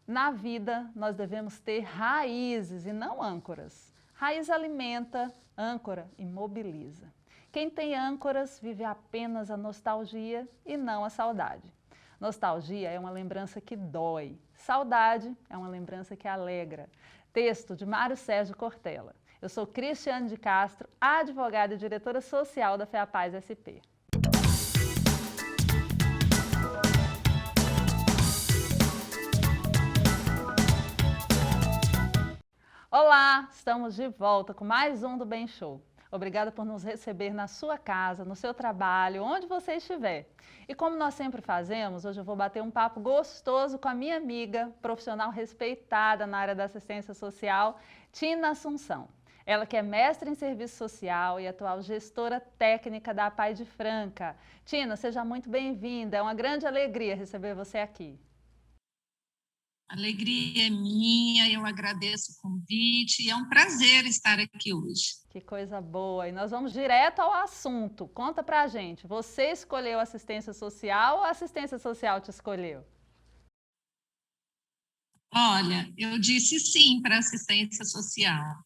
Na vida, nós devemos ter raízes e não âncoras. Raiz alimenta, âncora imobiliza. Quem tem âncoras vive apenas a nostalgia e não a saudade. Nostalgia é uma lembrança que dói. Saudade é uma lembrança que alegra. Texto de Mário Sérgio Cortella. Eu sou Cristiane de Castro, advogada e diretora social da FEAPAZ SP. Olá, estamos de volta com mais um do Bem Show. Obrigada por nos receber na sua casa, no seu trabalho, onde você estiver. E como nós sempre fazemos, hoje eu vou bater um papo gostoso com a minha amiga, profissional respeitada na área da assistência social, Tina Assunção. Ela que é mestre em serviço social e atual gestora técnica da APAI de Franca. Tina, seja muito bem-vinda, é uma grande alegria receber você aqui. Alegria é minha, eu agradeço o convite e é um prazer estar aqui hoje. Que coisa boa! E nós vamos direto ao assunto. Conta pra gente, você escolheu assistência social ou a assistência social te escolheu? Olha, eu disse sim para a assistência social,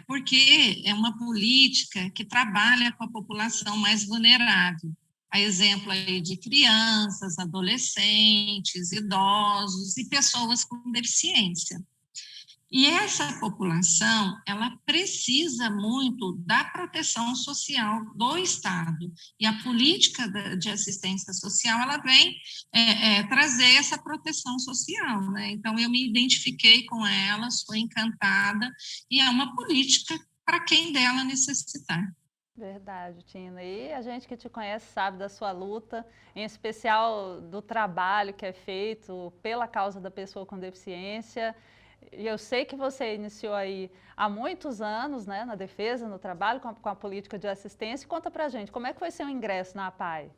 porque é uma política que trabalha com a população mais vulnerável. A exemplo aí de crianças, adolescentes, idosos e pessoas com deficiência. E essa população, ela precisa muito da proteção social do Estado. E a política de assistência social, ela vem trazer essa proteção social, né? Então, eu me identifiquei com ela, sou encantada, e é uma política para quem dela necessitar. Verdade, Tina. E a gente que te conhece sabe da sua luta, em especial do trabalho que é feito pela causa da pessoa com deficiência. E eu sei que você iniciou aí há muitos anos, né, na defesa, no trabalho com a política de assistência. Conta pra gente, como é que foi seu ingresso na APAI?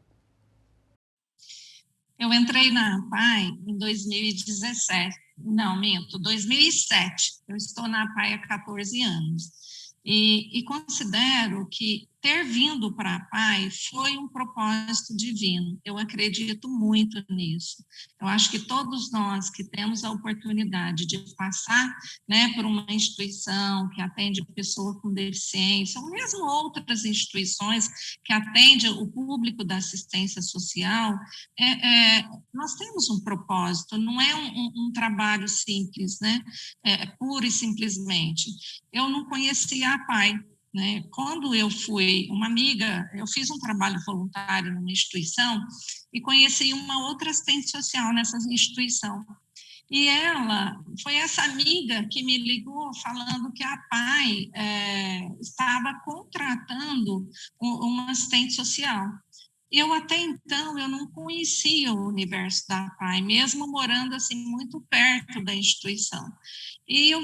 Eu entrei na APAI em 2017, não, minto, 2007. Eu estou na APAI há 14 anos. E considero que ter vindo para a APAI foi um propósito divino. Eu acredito muito nisso. Eu acho que todos nós que temos a oportunidade de passar, né, por uma instituição que atende pessoa com deficiência, ou mesmo outras instituições que atendem o público da assistência social, nós temos um propósito, não é um trabalho simples, né? Pura e simplesmente. Eu não conhecia a APAI, né? Quando eu fui, uma amiga, eu fiz um trabalho voluntário numa instituição e conheci uma outra assistente social nessa instituição. E ela, foi essa amiga que me ligou falando que a APAI estava contratando uma assistente social. Eu até então eu não conhecia o universo da APAI, mesmo morando assim muito perto da instituição. E eu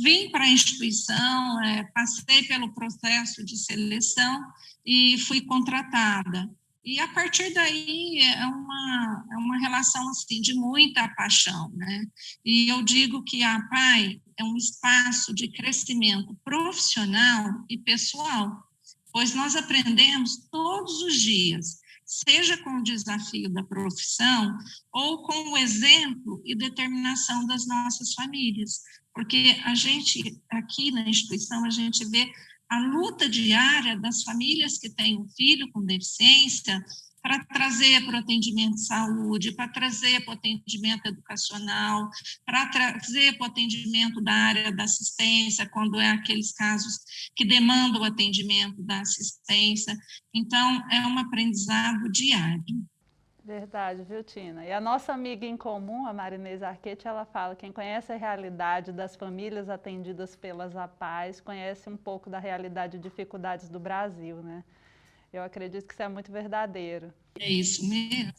vim para a instituição, passei pelo processo de seleção e fui contratada. E a partir daí é uma relação assim de muita paixão, né? E eu digo que a APAI é um espaço de crescimento profissional e pessoal, pois nós aprendemos todos os dias, seja com o desafio da profissão ou com o exemplo e determinação das nossas famílias, porque a gente, aqui na instituição, a gente vê a luta diária das famílias que têm um filho com deficiência para trazer para o atendimento de saúde, para trazer para o atendimento educacional, para trazer para o atendimento da área da assistência, quando é aqueles casos que demandam o atendimento da assistência. Então, é um aprendizado diário. Verdade, viu, Tina? E a nossa amiga em comum, a Marinês Arquete, ela fala: quem conhece a realidade das famílias atendidas pelas APAES conhece um pouco da realidade e dificuldades do Brasil, né? Eu acredito que isso é muito verdadeiro. É isso mesmo.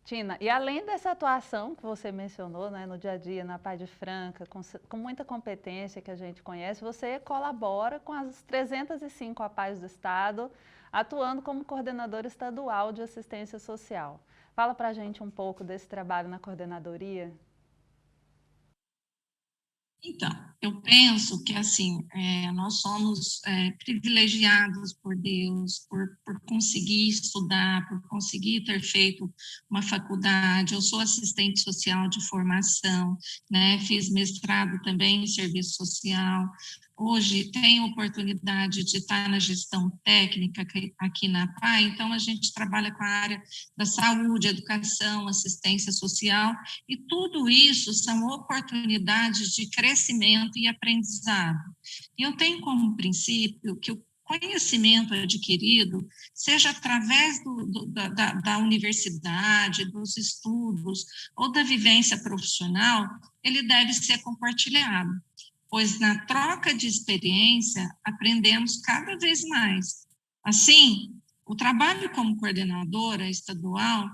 Tina, e além dessa atuação que você mencionou, né, no dia a dia, na APAI de Franca, com muita competência que a gente conhece, você colabora com as 305 APAES do Estado, atuando como coordenadora estadual de assistência social. Fala pra gente um pouco desse trabalho na coordenadoria. Então, eu penso que, assim, nós somos privilegiados por Deus, por conseguir estudar, por conseguir ter feito uma faculdade. Eu sou assistente social de formação, né? Fiz mestrado também em serviço social. Hoje tenho oportunidade de estar na gestão técnica aqui na PAI, então a gente trabalha com a área da saúde, educação, assistência social, e tudo isso são oportunidades de crescimento e aprendizado. E eu tenho como princípio que o conhecimento adquirido, seja através da universidade, dos estudos ou da vivência profissional, ele deve ser compartilhado, pois na troca de experiência aprendemos cada vez mais. Assim, o trabalho como coordenadora estadual,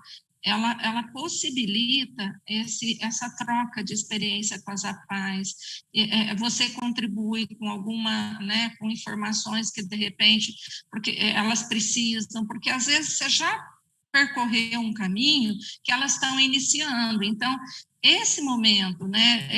ela possibilita essa troca de experiência com as APAES, você contribui com alguma, né, com informações que de repente, porque elas precisam, porque às vezes você já percorreu um caminho que elas estão iniciando, então esse momento, né,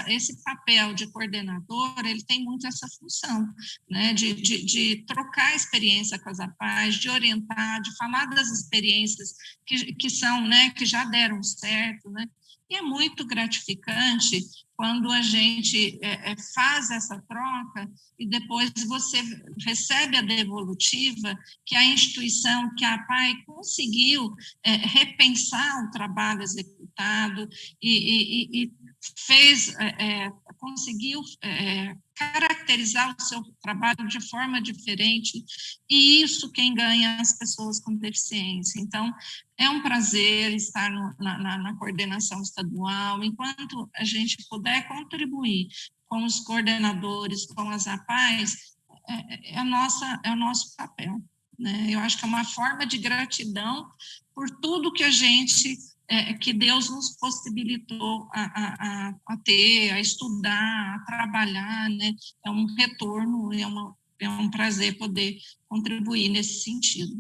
esse papel de coordenador, ele tem muito essa função, né, de trocar experiência com as APAES, de orientar, de falar das experiências que são, né, que já deram certo, né, e é muito gratificante quando a gente faz essa troca e depois você recebe a devolutiva que a instituição, que a APAE conseguiu repensar o trabalho executado e fez, conseguiu caracterizar o seu trabalho de forma diferente, e isso quem ganha é as pessoas com deficiência. Então, é um prazer estar na coordenação estadual, enquanto a gente puder contribuir com os coordenadores, com as APAES, é o nosso papel, né? Eu acho que é uma forma de gratidão por tudo que a gente, que Deus nos possibilitou a ter, a estudar, a trabalhar, né? É um retorno, é um prazer poder contribuir nesse sentido.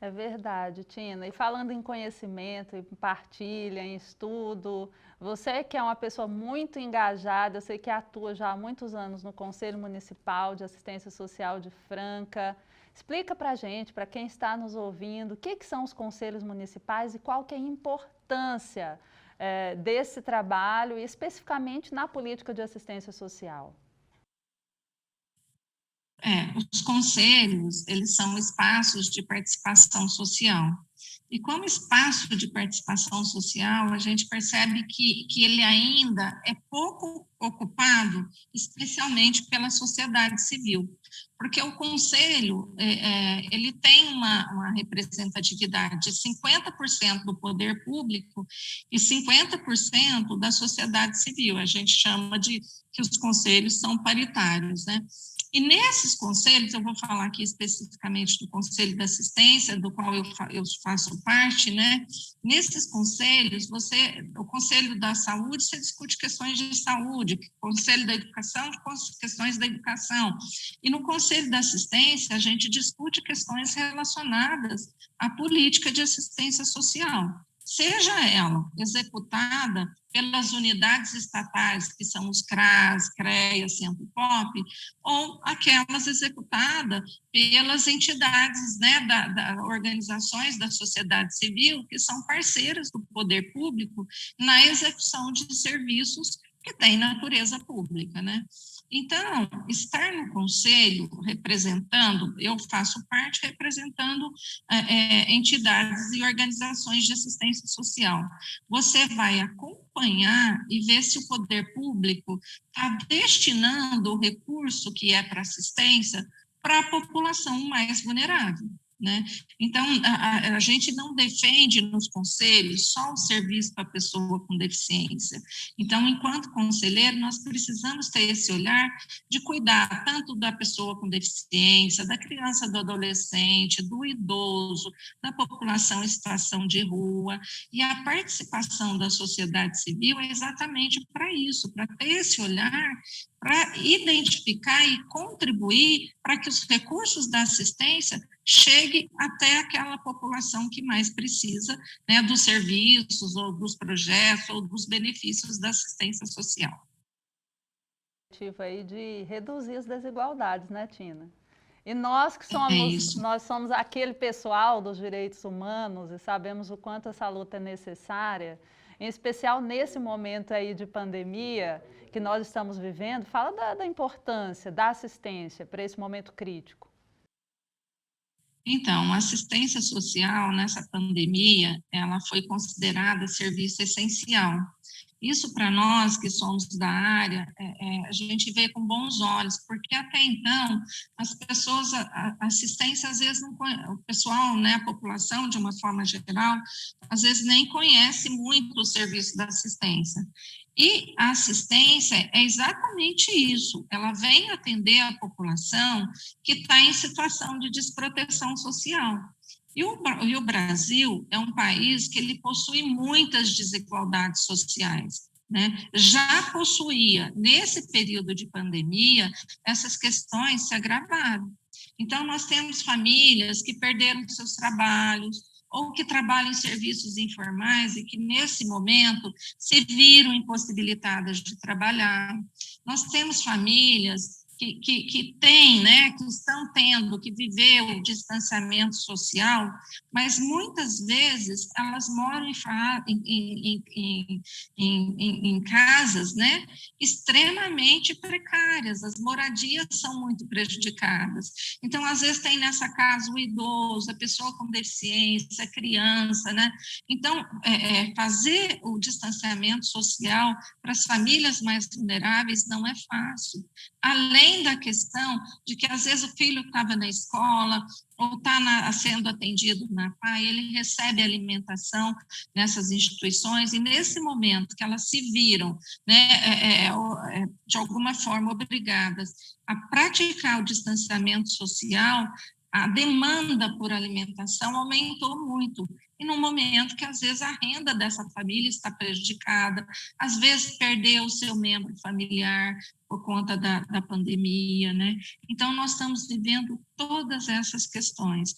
É verdade, Tina. E falando em conhecimento, em partilha, em estudo, você que é uma pessoa muito engajada, eu sei que atua já há muitos anos no Conselho Municipal de Assistência Social de Franca. Explica para a gente, para quem está nos ouvindo, o que são os conselhos municipais e qual que é a importância desse trabalho, especificamente na política de assistência social. Os conselhos, eles são espaços de participação social. E como espaço de participação social, a gente percebe que ele ainda é pouco ocupado, especialmente pela sociedade civil, porque o conselho, ele tem uma representatividade de 50% do poder público e 50% da sociedade civil. A gente chama de que os conselhos são paritários, né? E nesses conselhos, eu vou falar aqui especificamente do Conselho da Assistência, do qual eu faço parte, né? Nesses conselhos, o Conselho da Saúde, você discute questões de saúde, o Conselho da Educação, questões da educação. E no Conselho da Assistência, a gente discute questões relacionadas à política de assistência social, seja ela executada pelas unidades estatais, que são os CRAS, CREAS, Centro-POP, ou aquelas executadas pelas entidades, né, organizações da sociedade civil, que são parceiras do poder público na execução de serviços que têm natureza pública, né? Então, estar no conselho representando, eu faço parte representando entidades e organizações de assistência social. Você vai acompanhar e ver se o poder público está destinando o recurso que é para assistência para a população mais vulnerável, né? Então, a gente não defende nos conselhos só o serviço para a pessoa com deficiência. Então, enquanto conselheiro, nós precisamos ter esse olhar de cuidar tanto da pessoa com deficiência, da criança, do adolescente, do idoso, da população em situação de rua, e a participação da sociedade civil é exatamente para isso, para ter esse olhar, para identificar e contribuir para que os recursos da assistência cheguem até aquela população que mais precisa, né, dos serviços, ou dos projetos, ou dos benefícios da assistência social. aí de reduzir as desigualdades, né, Tina? E É isso. nós somos aquele pessoal dos direitos humanos e sabemos o quanto essa luta é necessária, em especial nesse momento aí de pandemia que nós estamos vivendo. Fala da importância da assistência para esse momento crítico. Então, a assistência social nessa pandemia, ela foi considerada serviço essencial. Isso para nós que somos da área, a gente vê com bons olhos, porque até então as pessoas, a assistência às vezes não conhece, o pessoal, né, a população de uma forma geral, às vezes nem conhece muito o serviço da assistência. E a assistência é exatamente isso, ela vem atender a população que está em situação de desproteção social. E o Brasil é um país que ele possui muitas desigualdades sociais, né? Já possuía, nesse período de pandemia, essas questões se agravaram. Então, nós temos famílias que perderam seus trabalhos, ou que trabalham em serviços informais e que, nesse momento, se viram impossibilitadas de trabalhar. Nós temos famílias que têm, né, que estão tendo que viver o distanciamento social, mas muitas vezes elas moram em casas, né, extremamente precárias, as moradias são muito prejudicadas. Então, às vezes tem nessa casa o idoso, a pessoa com deficiência, a criança, né? Então, fazer o distanciamento social para as famílias mais vulneráveis não é fácil. Além da questão de que, às vezes, o filho estava na escola ou está sendo atendido na PAI, ele recebe alimentação nessas instituições, e nesse momento que elas se viram, né, de alguma forma, obrigadas a praticar o distanciamento social, a demanda por alimentação aumentou muito. E num momento que, às vezes, a renda dessa família está prejudicada, às vezes perdeu o seu membro familiar por conta da pandemia, né? Então, nós estamos vivendo todas essas questões,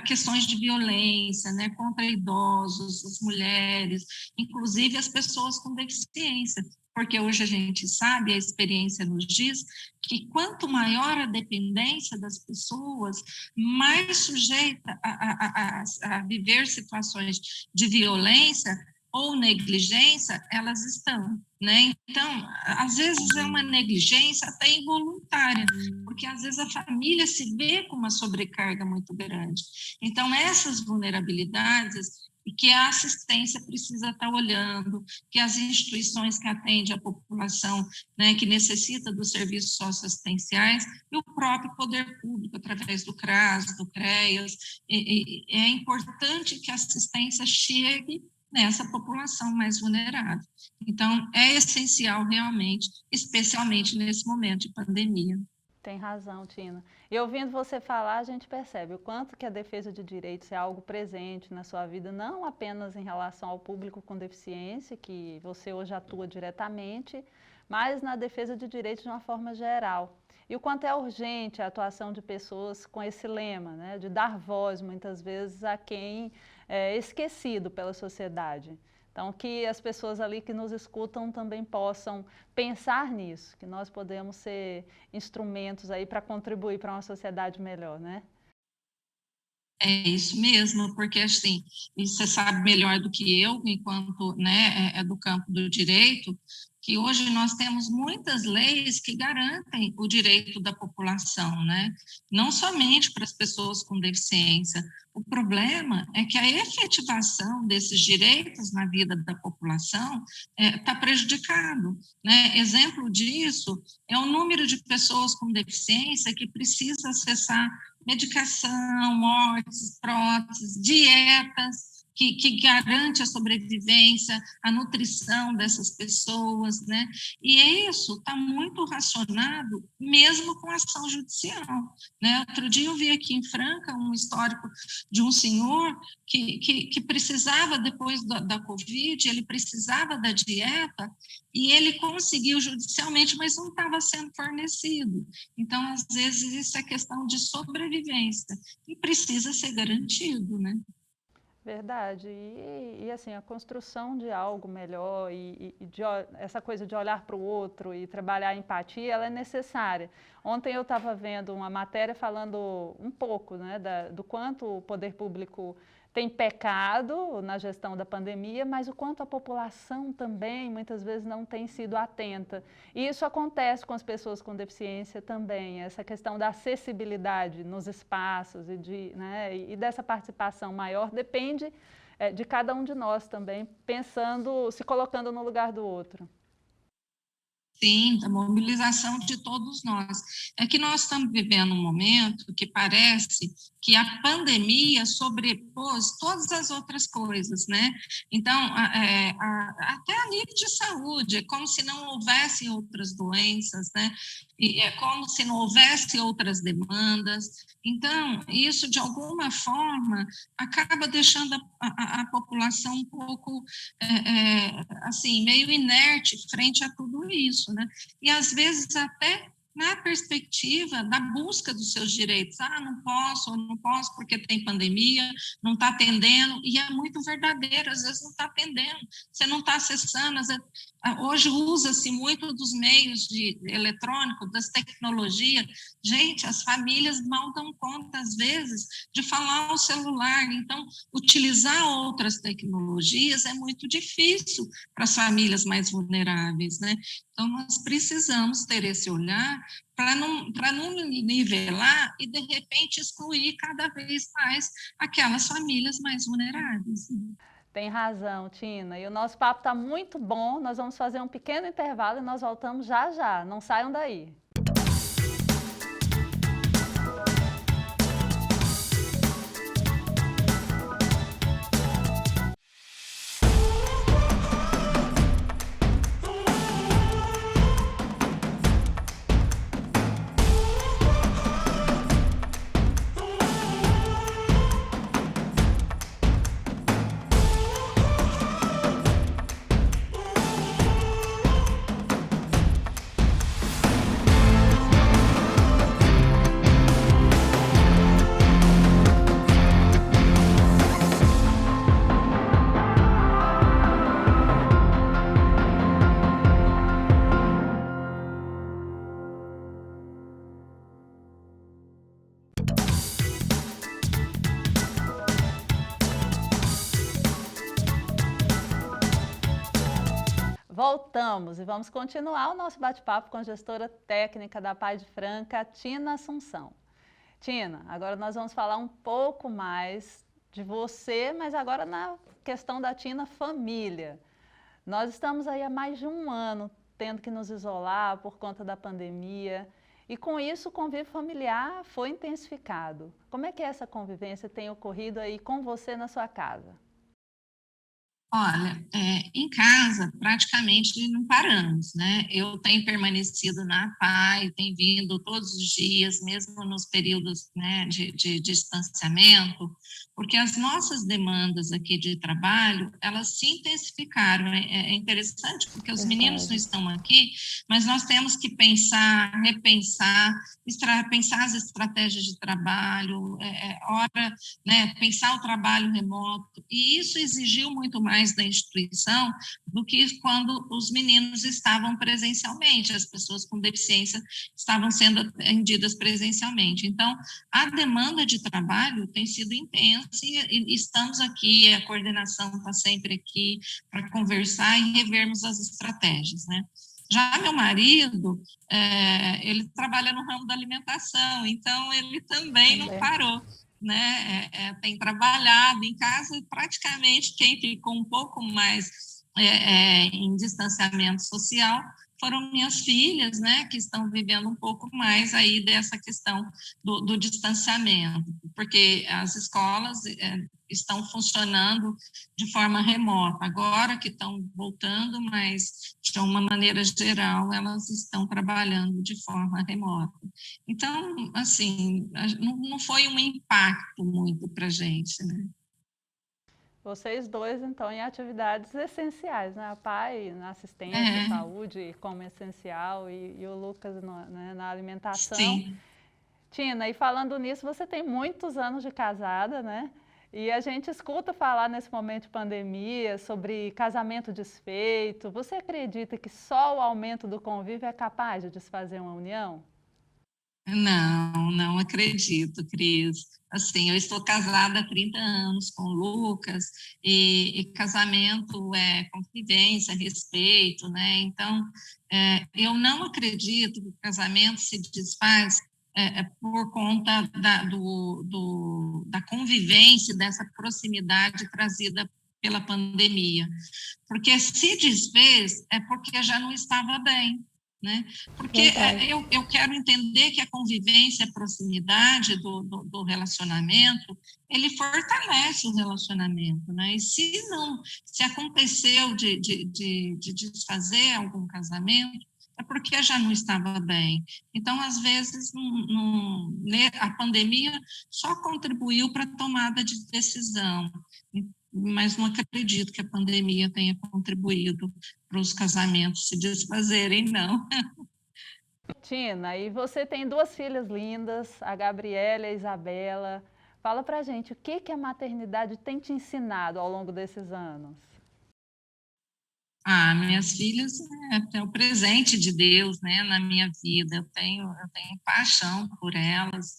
questões de violência, né, contra idosos, as mulheres, inclusive as pessoas com deficiência, porque hoje a gente sabe, a experiência nos diz, que quanto maior a dependência das pessoas, mais sujeita a viver situações de violência ou negligência elas estão, né? Então, às vezes é uma negligência até involuntária, porque às vezes a família se vê com uma sobrecarga muito grande. Então, essas vulnerabilidades e que a assistência precisa estar olhando, que as instituições que atendem a população, né, que necessita dos serviços socioassistenciais, e o próprio poder público, através do CRAS, do CREAS, é importante que a assistência chegue nessa população mais vulnerável. Então, é essencial realmente, especialmente nesse momento de pandemia. Tem razão, Tina. E ouvindo você falar, a gente percebe o quanto que a defesa de direitos é algo presente na sua vida, não apenas em relação ao público com deficiência, que você hoje atua diretamente, mas na defesa de direitos de uma forma geral. E o quanto é urgente a atuação de pessoas com esse lema, né, de dar voz, muitas vezes, a quem é esquecido pela sociedade. Então, que as pessoas ali que nos escutam também possam pensar nisso, que nós podemos ser instrumentos aí para contribuir para uma sociedade melhor, né? É isso mesmo, porque assim, e você sabe melhor do que eu, enquanto, né, é do campo do direito, que hoje nós temos muitas leis que garantem o direito da população, né? Não somente para as pessoas com deficiência. O problema é que a efetivação desses direitos na vida da população está prejudicado, né? Exemplo disso é o número de pessoas com deficiência que precisa acessar medicação, mortes, próteses, dietas, que garante a sobrevivência, a nutrição dessas pessoas, né? E isso está muito relacionado mesmo com a ação judicial, né? Outro dia eu vi aqui em Franca um histórico de um senhor que precisava, depois da Covid, ele precisava da dieta e ele conseguiu judicialmente, mas não estava sendo fornecido. Então, às vezes, isso é questão de sobrevivência e precisa ser garantido, né? Verdade. Assim, a construção de algo melhor essa coisa de olhar para o outro e trabalhar a empatia, ela é necessária. Ontem eu estava vendo uma matéria falando um pouco, né, do quanto o poder público tem pecado na gestão da pandemia, mas o quanto a população também muitas vezes não tem sido atenta. E isso acontece com as pessoas com deficiência também, essa questão da acessibilidade nos espaços né, e dessa participação maior depende de cada um de nós também, pensando, se colocando no lugar do outro. Sim, da mobilização de todos nós. É que nós estamos vivendo um momento que parece que a pandemia sobrepôs todas as outras coisas, né? Então, até a nível de saúde, é como se não houvesse outras doenças, né? E é como se não houvesse outras demandas. Então, isso, de alguma forma, acaba deixando a população um pouco, assim, meio inerte frente a tudo isso, né? E, às vezes, até na perspectiva da busca dos seus direitos. Não posso porque tem pandemia, não está atendendo, e é muito verdadeiro, às vezes não está atendendo, você não está acessando, hoje usa-se muito dos meios eletrônicos, das tecnologias. Gente, as famílias mal dão conta, às vezes, de falar ao celular. Então, utilizar outras tecnologias é muito difícil para as famílias mais vulneráveis, né? Então, nós precisamos ter esse olhar para não nivelar e, de repente, excluir cada vez mais aquelas famílias mais vulneráveis. Tem razão, Tina. E o nosso papo está muito bom. Nós vamos fazer um pequeno intervalo e nós voltamos já já. Não saiam daí. Voltamos e vamos continuar o nosso bate-papo com a gestora técnica da Pai de Franca, Tina Assunção. Tina, agora nós vamos falar um pouco mais de você, mas agora na questão da Tina família. Nós estamos aí há mais de um ano tendo que nos isolar por conta da pandemia e com isso o convívio familiar foi intensificado. Como é que essa convivência tem ocorrido aí com você na sua casa? Olha, em casa praticamente não paramos, né? Eu tenho permanecido na PAI, tenho vindo todos os dias, mesmo nos períodos, né, de distanciamento, porque as nossas demandas aqui de trabalho, elas se intensificaram. É interessante porque os meninos não estão aqui, mas nós temos que pensar, repensar, pensar as estratégias de trabalho, né, pensar o trabalho remoto, e isso exigiu muito mais da instituição do que quando os meninos estavam presencialmente, as pessoas com deficiência estavam sendo atendidas presencialmente. Então, a demanda de trabalho tem sido intensa e estamos aqui, a coordenação está sempre aqui para conversar e revermos as estratégias, né? Já meu marido, ele trabalha no ramo da alimentação, então ele também não parou, né? Tem trabalhado em casa, praticamente quem ficou um pouco mais em distanciamento social foram minhas filhas, né, que estão vivendo um pouco mais aí dessa questão do distanciamento, porque as escolas estão funcionando de forma remota, agora que estão voltando, mas de uma maneira geral elas estão trabalhando de forma remota. Então, assim, não foi um impacto muito para a gente, né? Vocês dois, então, em atividades essenciais, né? A Pai na assistência, saúde como essencial e o Lucas né, na alimentação. Sim. Tina, e falando nisso, você tem muitos anos de casada, né? E a gente escuta falar nesse momento de pandemia sobre casamento desfeito. Você acredita que só o aumento do convívio é capaz de desfazer uma união? Não, não acredito, Cris. Assim, eu estou casada há 30 anos com o Lucas, e casamento é convivência, respeito, né? Então, eu não acredito que o casamento se desfaz por conta da convivência, dessa proximidade trazida pela pandemia. Porque se desfez, é porque já não estava bem, né? Porque Verdade. eu quero entender que a convivência, a proximidade do relacionamento, ele fortalece o relacionamento, né? E se não, se aconteceu de desfazer algum casamento, é porque já não estava bem. Então, às vezes, a pandemia só contribuiu para a tomada de decisão, mas não acredito que a pandemia tenha contribuído para os casamentos se desfazerem, não. Tina, e você tem duas filhas lindas, a Gabriela e a Isabela. Fala pra gente, o que que a maternidade tem te ensinado ao longo desses anos? Ah, minhas filhas é o presente de Deus, né, na minha vida. Eu tenho paixão por elas.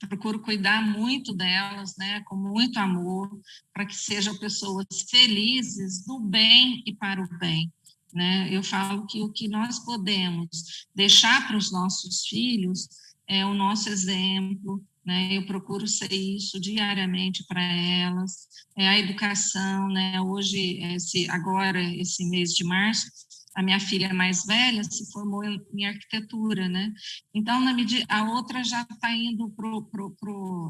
Procuro cuidar muito delas, né, com muito amor, para que sejam pessoas felizes do bem e para o bem, né? Eu falo que o que nós podemos deixar para os nossos filhos é o nosso exemplo, né? Eu procuro ser isso diariamente para elas, a educação, né? Hoje, agora, esse mês de março, a minha filha mais velha se formou em arquitetura, né? Então, a outra já está indo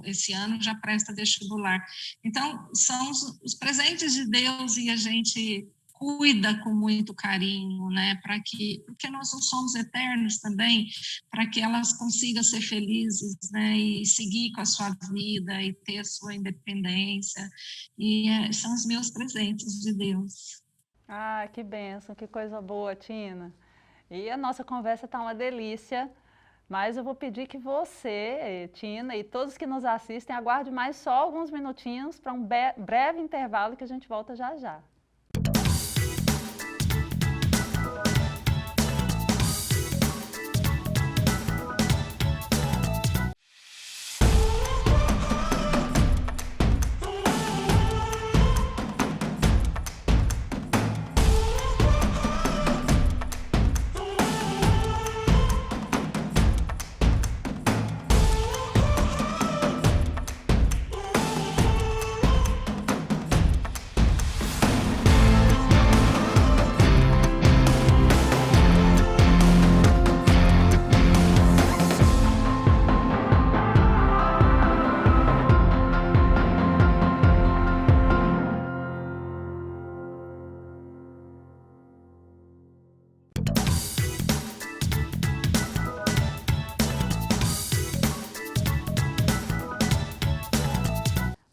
esse ano já presta vestibular. Então, são os presentes de Deus, e a gente cuida com muito carinho, né? Porque nós não somos eternos também, para que elas consigam ser felizes, né? E seguir com a sua vida e ter a sua independência. E são os meus presentes de Deus. Ah, que bênção, que coisa boa, Tina. E a nossa conversa está uma delícia, mas eu vou pedir que você, Tina, e todos que nos assistem, aguarde mais só alguns minutinhos para um breve intervalo que a gente volta já já.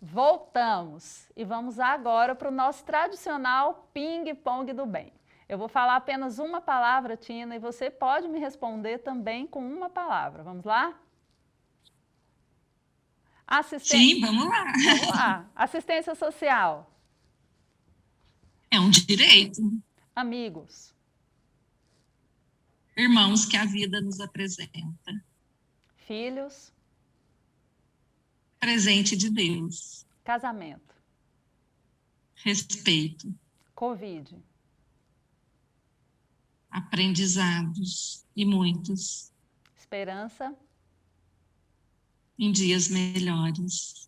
Voltamos e vamos agora para o nosso tradicional ping-pong do bem. Eu vou falar apenas uma palavra, Tina, e você pode me responder também com uma palavra. Vamos lá? Sim, vamos lá. Vamos lá. Assistência social. É um direito. Amigos. Irmãos que a vida nos apresenta. Filhos. Presente de Deus. Casamento. Respeito. Covid. Aprendizados, e muitos, Esperança. em dias melhores.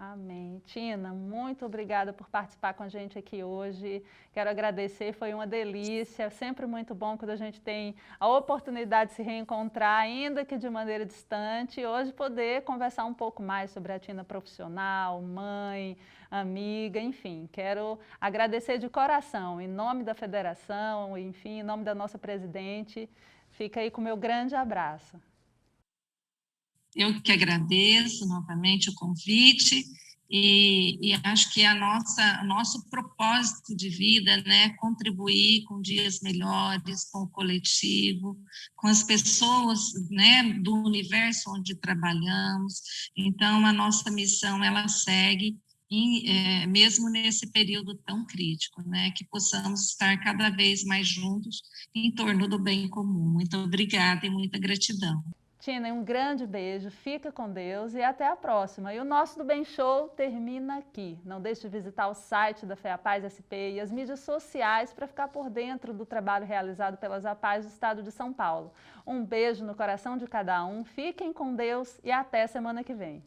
Amém. Tina, muito obrigada por participar com a gente aqui hoje. Quero agradecer, foi uma delícia. Sempre muito bom quando a gente tem a oportunidade de se reencontrar, ainda que de maneira distante. Hoje poder conversar um pouco mais sobre a Tina profissional, mãe, amiga, enfim. Quero agradecer de coração, em nome da federação, enfim, em nome da nossa presidente. Fica aí com o meu grande abraço. Eu que agradeço novamente o convite e acho que o nosso propósito de vida, né, contribuir com dias melhores, com o coletivo, com as pessoas, né, do universo onde trabalhamos. Então, a nossa missão, ela segue, mesmo nesse período tão crítico, né, que possamos estar cada vez mais juntos em torno do bem comum. Muito obrigada e muita gratidão. Tina, um grande beijo, fica com Deus e até a próxima. E o nosso do Bem Show termina aqui. Não deixe de visitar o site da FEAPAZ SP e as mídias sociais para ficar por dentro do trabalho realizado pelas APAES do Estado de São Paulo. Um beijo no coração de cada um, fiquem com Deus e até semana que vem.